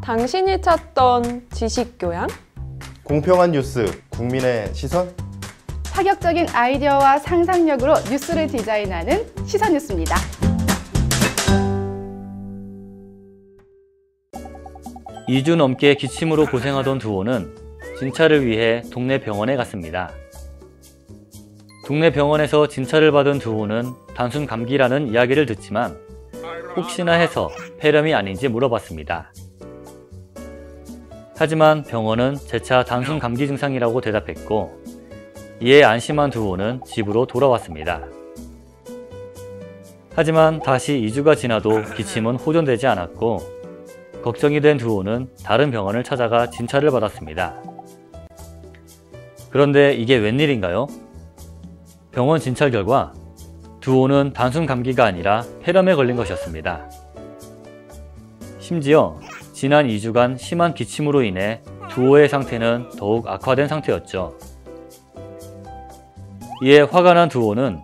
당신이 찾던 지식교양? 공평한 뉴스, 국민의 시선? 파격적인 아이디어와 상상력으로 뉴스를 디자인하는 시선뉴스입니다. 이 주 넘게 기침으로 고생하던 두오는 진찰을 위해 동네 병원에 갔습니다. 동네 병원에서 진찰을 받은 두오는 단순 감기라는 이야기를 듣지만 혹시나 해서 폐렴이 아닌지 물어봤습니다. 하지만 병원은 재차 단순 감기 증상이라고 대답했고 이에 안심한 두오는 집으로 돌아왔습니다. 하지만 다시 2주가 지나도 기침은 호전되지 않았고 걱정이 된 두오는 다른 병원을 찾아가 진찰을 받았습니다. 그런데 이게 웬일인가요? 병원 진찰 결과 두오는 단순 감기가 아니라 폐렴에 걸린 것이었습니다. 심지어 지난 2주간 심한 기침으로 인해 두오의 상태는 더욱 악화된 상태였죠. 이에 화가 난 두오는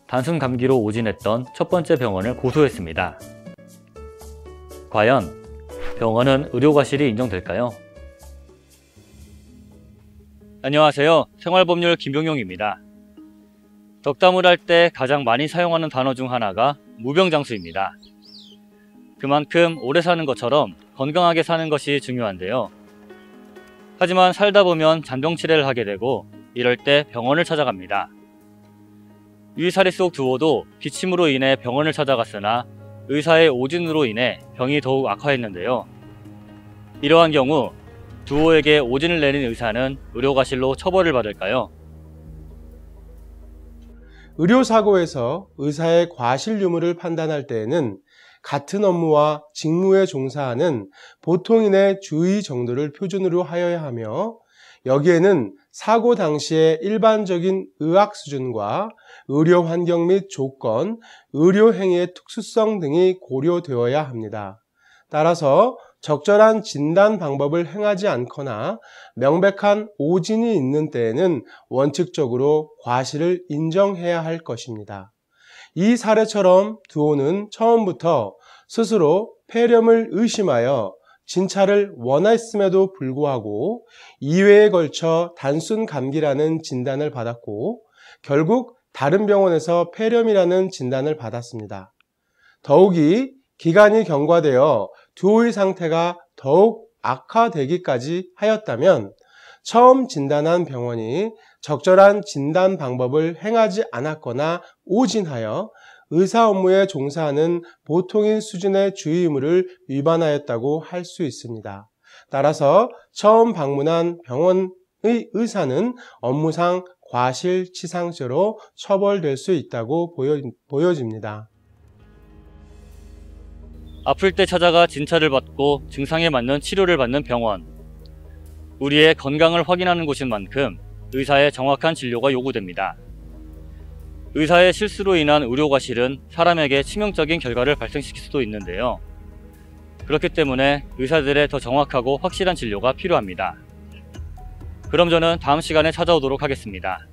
단순 감기로 오진했던 첫 번째 병원을 고소했습니다. 과연 병원은 의료과실이 인정될까요? 안녕하세요. 생활법률 김용용입니다. 덕담을 할 때 가장 많이 사용하는 단어 중 하나가 무병장수입니다. 그만큼 오래 사는 것처럼 건강하게 사는 것이 중요한데요. 하지만 살다 보면 잔병치레를 하게 되고 이럴 때 병원을 찾아갑니다. 위사리 속 두오도 기침으로 인해 병원을 찾아갔으나 의사의 오진으로 인해 병이 더욱 악화했는데요. 이러한 경우 두오에게 오진을 내린 의사는 의료과실로 처벌을 받을까요? 의료사고에서 의사의 과실 유무를 판단할 때에는 같은 업무와 직무에 종사하는 보통인의 주의 정도를 표준으로 하여야 하며 여기에는 사고 당시의 일반적인 의학 수준과 의료 환경 및 조건, 의료 행위의 특수성 등이 고려되어야 합니다. 따라서 적절한 진단 방법을 행하지 않거나 명백한 오진이 있는 때에는 원칙적으로 과실을 인정해야 할 것입니다. 이 사례처럼 두오는 처음부터 스스로 폐렴을 의심하여 진찰을 원했음에도 불구하고 2회에 걸쳐 단순 감기라는 진단을 받았고 결국 다른 병원에서 폐렴이라는 진단을 받았습니다. 더욱이 기간이 경과되어 두오의 상태가 더욱 악화되기까지 하였다면 처음 진단한 병원이 적절한 진단 방법을 행하지 않았거나 오진하여 의사 업무에 종사하는 보통인 수준의 주의 의무를 위반하였다고 할 수 있습니다. 따라서 처음 방문한 병원의 의사는 업무상 과실치상죄로 처벌될 수 있다고 보여집니다. 아플 때 찾아가 진찰을 받고 증상에 맞는 치료를 받는 병원. 우리의 건강을 확인하는 곳인 만큼 의사의 정확한 진료가 요구됩니다. 의사의 실수로 인한 의료과실은 사람에게 치명적인 결과를 발생시킬 수도 있는데요. 그렇기 때문에 의사들의 더 정확하고 확실한 진료가 필요합니다. 그럼 저는 다음 시간에 찾아오도록 하겠습니다.